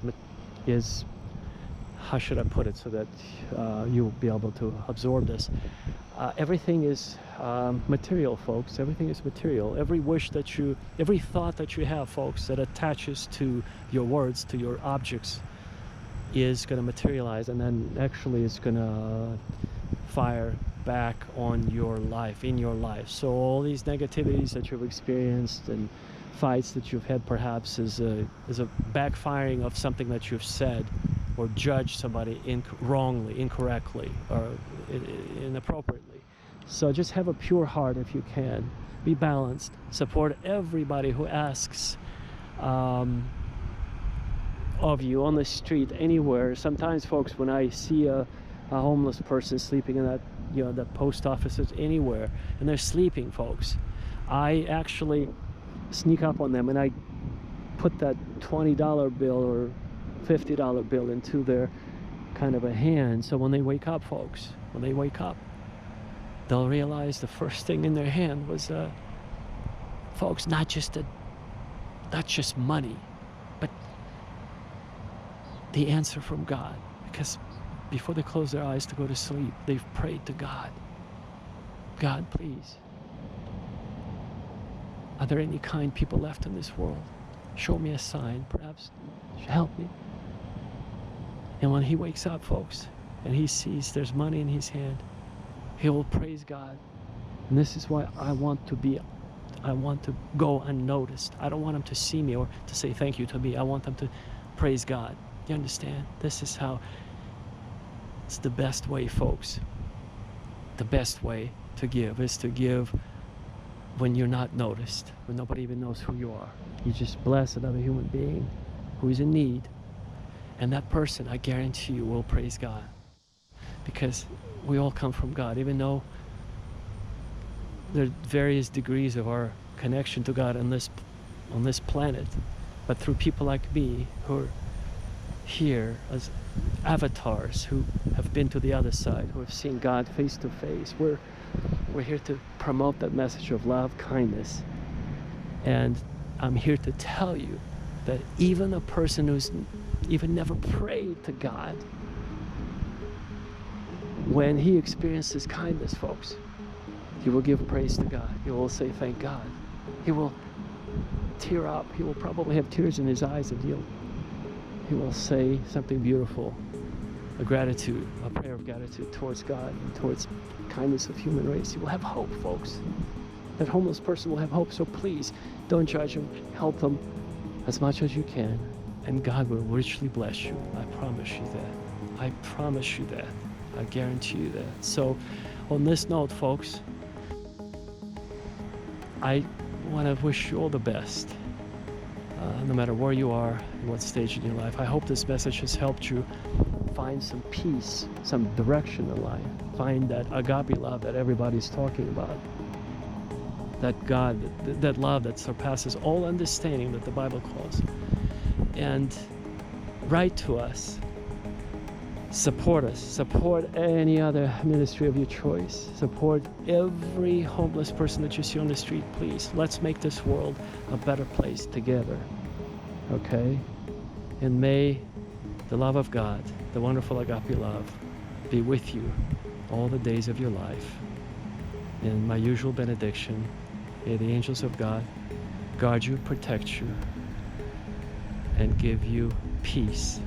Speaker 1: is how should I put it so that you'll be able to absorb this. Everything is material, folks. Everything is material. Every wish that you, every thought that you have, folks, that attaches to your words, to your objects, is going to materialize, and then actually it's going to fire back on your life, in your life. So all these negativities that you've experienced and fights that you've had perhaps is a backfiring of something that you've said or judged somebody wrongly, incorrectly, or inappropriately. So just have a pure heart if you can. Be balanced. Support everybody who asks of you on the street, anywhere. Sometimes, folks, when I see a homeless person sleeping in that, that post office, anywhere, and they're sleeping, folks, I actually sneak up on them and I put that $20 bill or $50 bill into their kind of a hand. So when they wake up, folks, when they wake up, they'll realize the first thing in their hand was, folks, not just money, but the answer from God. Because before they close their eyes to go to sleep, they've prayed to God. God, please, are there any kind people left in this world? Show me a sign, perhaps help me. And when he wakes up, folks, and he sees there's money in his hand, he will praise God. And this is why I want to go unnoticed. I don't want them to see me or to say thank you to me. I want them to praise God. You understand? This is how, it's the best way, folks. The best way to give is to give when you're not noticed, when nobody even knows who you are. You just bless another human being who is in need, and that person, I guarantee you, will praise God, because we all come from God. Even though there are various degrees of our connection to God on this planet, but through people like me who are here as avatars, who have been to the other side, who have seen God face to face, we're here to promote that message of love, kindness. And I'm here to tell you that even a person who's even never prayed to God, when he experiences kindness, folks, he will give praise to God. He will say thank God. He will tear up. He will probably have tears in his eyes, and he will say something beautiful, a gratitude, a prayer of gratitude towards God and towards kindness of human race. He will have hope, folks. That homeless person will have hope. So please, don't judge him. Help them as much as you can, and God will richly bless you. I promise you that. I promise you that. I guarantee you that. So on this note, folks, I want to wish you all the best, no matter where you are, in what stage in your life. I hope this message has helped you find some peace, some direction in life. Find that agape love that everybody's talking about. That God, that love that surpasses all understanding that the Bible calls. And write to us. Support us. Support any other ministry of your choice. Support every homeless person that you see on the street, please. Let's make this world a better place together. Okay? And may the love of God, the wonderful agape love, be with you all the days of your life. In my usual benediction, may the angels of God guard you, protect you, and give you peace.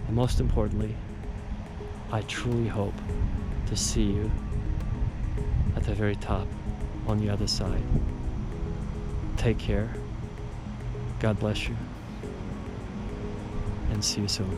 Speaker 1: And most importantly, I truly hope to see you at the very top on the other side. Take care. God bless you. And see you soon.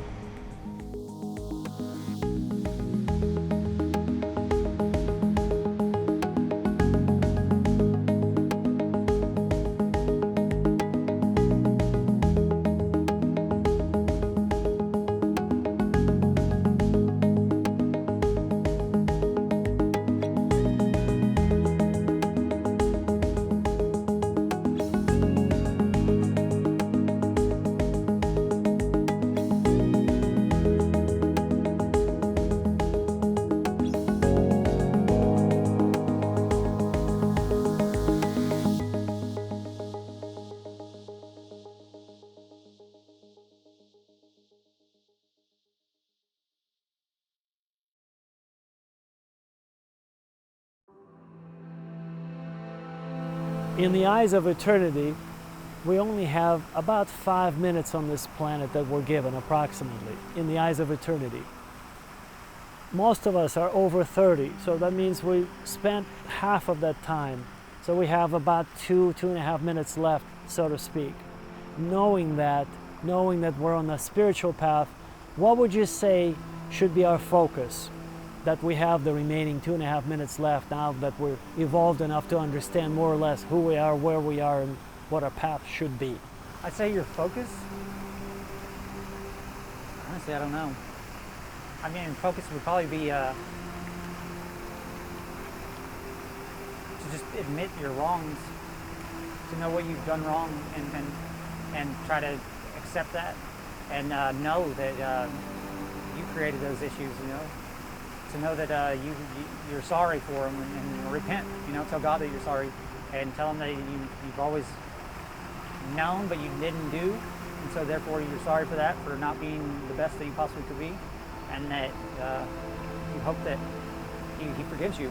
Speaker 1: In the eyes of eternity, we only have about 5 minutes on this planet that we're given, approximately, in the eyes of eternity. Most of us are over 30, so that means we spent half of that time. So we have about 2.5 minutes left, so to speak. Knowing that we're on a spiritual path, what would you say should be our focus? That we have the remaining 2.5 minutes left now that we're evolved enough to understand more or less who we are, where we are, and what our path should be.
Speaker 2: I'd say your focus? Honestly, I don't know. I mean, focus would probably be to just admit your wrongs, to know what you've done wrong, and try to accept that, and know that you created those issues. To know that you're sorry for them, and repent. Tell God that you're sorry, and tell Him that you've always known but you didn't do, and so therefore you're sorry for that, for not being the best that you possibly could be, and that you hope that He forgives you.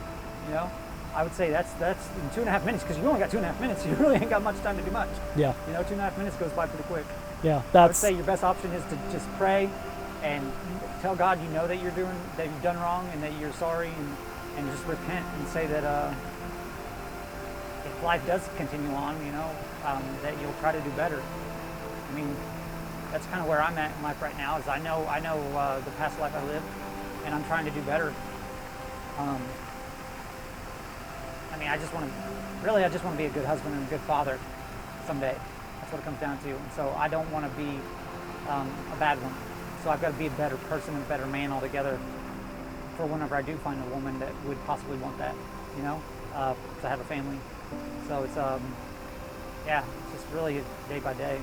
Speaker 2: I would say that's in 2.5 minutes, because you only got 2.5 minutes. You really ain't got much time to do much.
Speaker 1: Yeah.
Speaker 2: 2.5 minutes goes by pretty quick.
Speaker 1: Yeah.
Speaker 2: I would say your best option is to just pray and tell God that you've done wrong, and that you're sorry, and just repent and say that if life does continue on, that you'll try to do better. I mean, that's kind of where I'm at in life right now. Is I know the past life I lived, and I'm trying to do better. I just want to be a good husband and a good father someday. That's what it comes down to. And so I don't want to be a bad one. So I've got to be a better person and a better man altogether for whenever I do find a woman that would possibly want that, to have a family. So it's it's just really day by day.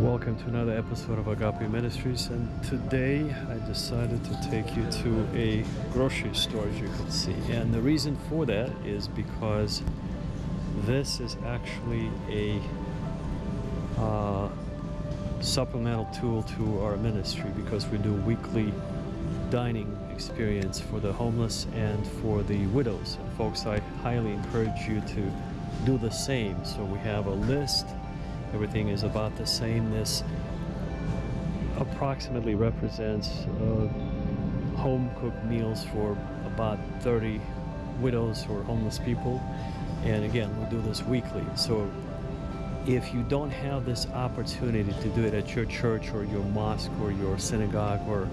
Speaker 1: Welcome to another episode of Agape Ministries, and today I decided to take you to a grocery store, as you can see. And the reason for that is because this is actually a supplemental tool to our ministry, because we do weekly dining experience for the homeless and for the widows. And folks, I highly encourage you to do the same. So we have a list. Everything is about the same. This approximately represents home-cooked meals for about 30 widows or homeless people. And again, we do this weekly. So if you don't have this opportunity to do it at your church or your mosque or your synagogue or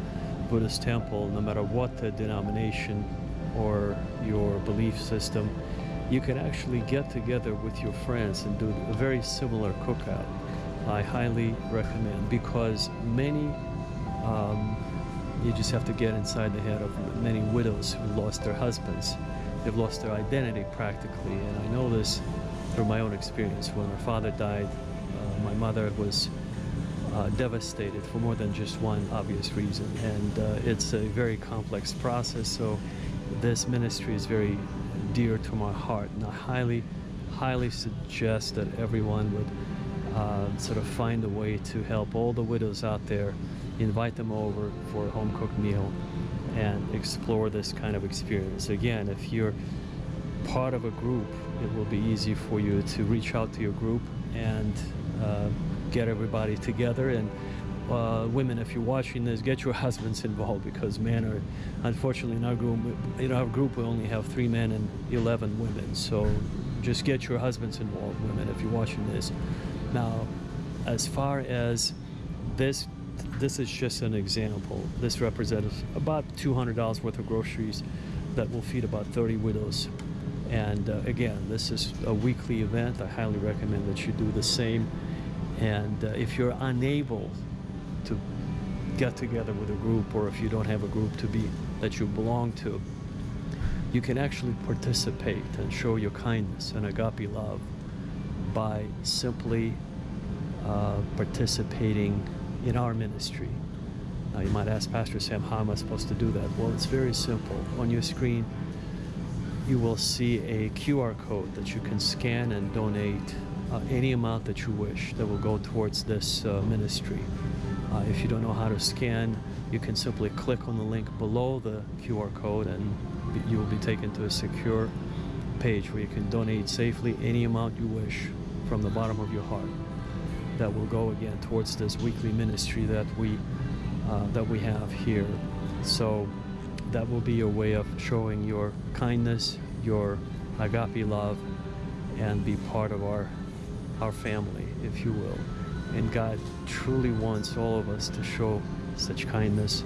Speaker 1: Buddhist temple, no matter what the denomination or your belief system, you can actually get together with your friends and do a very similar cookout. I highly recommend, because many, you just have to get inside the head of many widows who lost their husbands. They've lost their identity practically, and I know this through my own experience. When my father died, my mother was devastated for more than just one obvious reason, and it's a very complex process. So this ministry is very dear to my heart, and I highly suggest that everyone would sort of find a way to help all the widows out there, invite them over for a home-cooked meal and explore this kind of experience. Again, if you're part of a group, it will be easy for you to reach out to your group and get everybody together. And women, if you're watching this, get your husbands involved, because men are, unfortunately, in our group we only have 3 men and 11 women. So just get your husbands involved, women, if you're watching this. Now, as far as this this is just an example. This represents about $200 worth of groceries that will feed about 30 widows. And again, this is a weekly event. I highly recommend that you do the same. And if you're unable to get together with a group, or if you don't have a group that you belong to, you can actually participate and show your kindness and agape love by simply participating in our ministry. Now you might ask, Pastor Sam, how am I supposed to do that? Well, it's very simple. On your screen, you will see a QR code that you can scan and donate any amount that you wish that will go towards this ministry. If you don't know how to scan, you can simply click on the link below the QR code and you will be taken to a secure page where you can donate safely any amount you wish from the bottom of your heart. That will go again towards this weekly ministry that we have here. So that will be your way of showing your kindness, your agape love, and be part of our family, if you will. And God truly wants all of us to show such kindness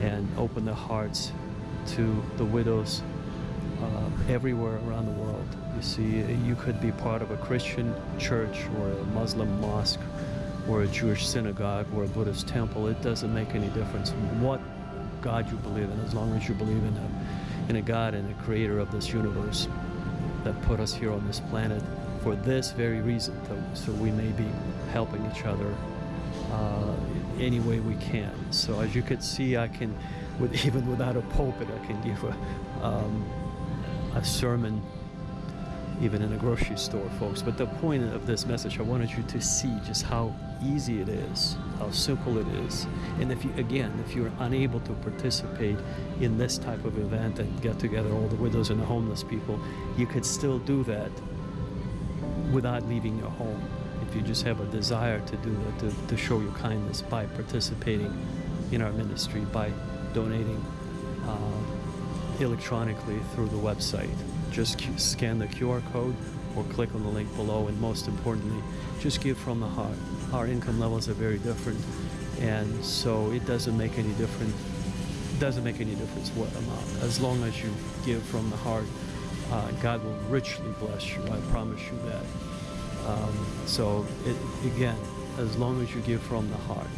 Speaker 1: and open their hearts to the widows everywhere around the world. You see, you could be part of a Christian church or a Muslim mosque or a Jewish synagogue or a Buddhist temple. It doesn't make any difference what God you believe in, as long as you believe in a God and a creator of this universe that put us here on this planet for this very reason, so we may be helping each other any way we can. So as you can see, I can, even without a pulpit, I can give a sermon even in a grocery store, folks. But the point of this message, I wanted you to see just how easy it is, how simple it is. And if you're unable to participate in this type of event and get together all the widows and the homeless people, you could still do that without leaving your home. If you just have a desire to do that, to show your kindness by participating in our ministry, by donating electronically through the website. Just scan the QR code or click on the link below, and most importantly, just give from the heart. Our income levels are very different, and so it doesn't make any difference what amount. As long as you give from the heart, God will richly bless you. I promise you that. Again, as long as you give from the heart,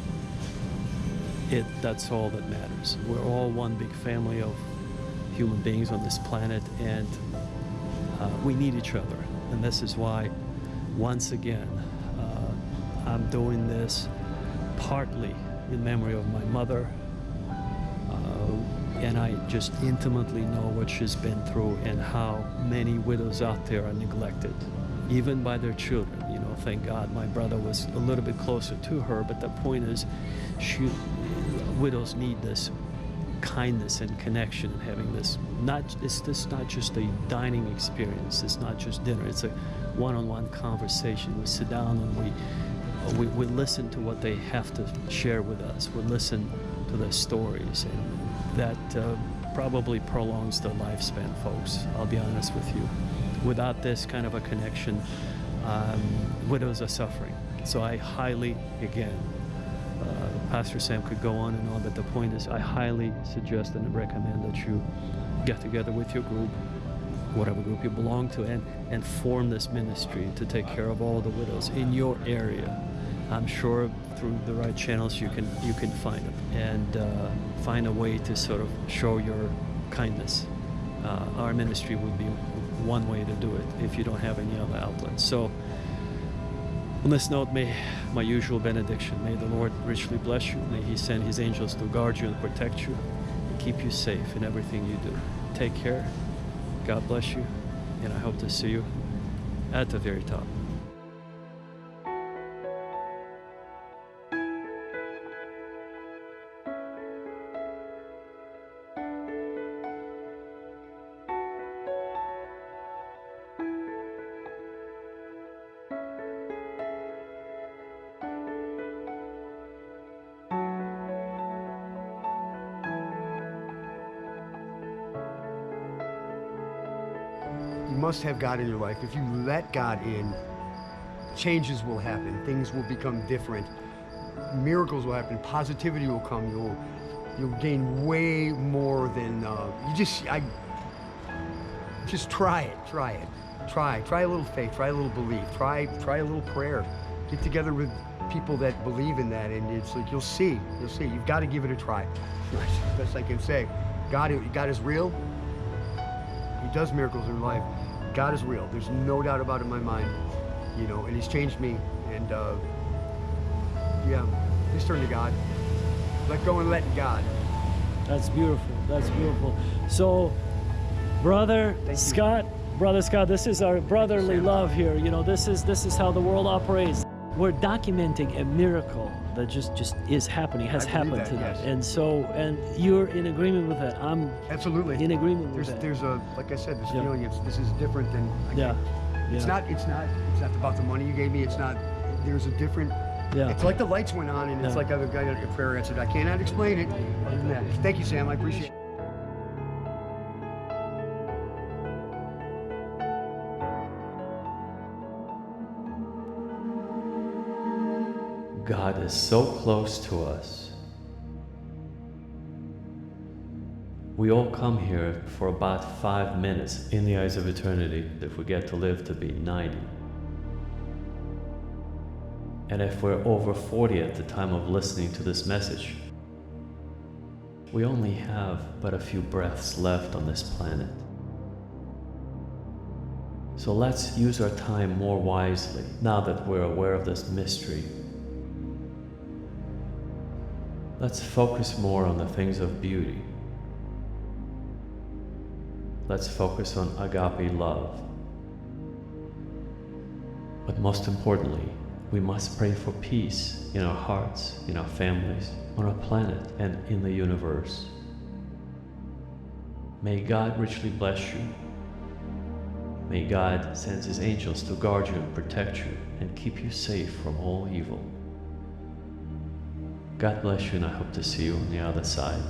Speaker 1: that's all that matters. We're all one big family of human beings on this planet, and we need each other. And this is why, once again, I'm doing this partly in memory of my mother, and I just intimately know what she's been through and how many widows out there are neglected, even by their children. Thank God my brother was a little bit closer to her, but the point is, widows need this kindness and connection, and having this. It's not just a dining experience. It's not just dinner. It's a one-on-one conversation. We sit down and we listen to what they have to share with us. We listen to their stories, and that probably prolongs their lifespan, folks. I'll be honest with you. Without this kind of a connection, widows are suffering. So I highly, again, Pastor Sam could go on and on, but the point is, I highly suggest and recommend that you get together with your group, whatever group you belong to, and form this ministry to take care of all the widows in your area. I'm sure through the right channels you can find them and find a way to sort of show your kindness. Our ministry would be one way to do it if you don't have any other outlets. So on this note, may my usual benediction, may the Lord richly bless you. May He send His angels to guard you and protect you and keep you safe in everything you do. Take care. God bless you. And I hope to see you at the very top.
Speaker 3: You must have God in your life. If you let God in, changes will happen. Things will become different. miracles will happen, positivity will come, you'll gain way more than, just try it. Try a little faith, try a little belief, try a little prayer. Get together with people that believe in that, and it's like, you'll see. You've got to give it a try. That's the best I can say. God is real. He does miracles in life. God is real. There's no doubt about it in my mind, and he's changed me, and just turn to God. Let go and let God.
Speaker 1: That's beautiful. That's beautiful. So, Brother Scott, this is our brotherly love here. This is how the world operates. We're documenting a miracle that just is happening, has happened to them.
Speaker 3: Yes.
Speaker 1: And you're in agreement with that. I'm
Speaker 3: absolutely
Speaker 1: in agreement with that.
Speaker 3: There's like I said, this feeling. This is different than. It's not about the money you gave me. It's not. There's a different.
Speaker 1: Yeah.
Speaker 3: It's like the lights went on, and it's like I got a prayer answered. I cannot explain it other than that. Thank you, Sam. I appreciate it.
Speaker 1: God is so close to us. We all come here for about 5 minutes in the eyes of eternity if we get to live to be 90. And if we're over 40 at the time of listening to this message, we only have but a few breaths left on this planet. So let's use our time more wisely now that we're aware of this mystery. Let's focus more on the things of beauty. Let's focus on agape love. But most importantly, we must pray for peace in our hearts, in our families, on our planet, and in the universe. May God richly bless you. May God send his angels to guard you and protect you and keep you safe from all evil. God bless you, and I hope to see you on the other side.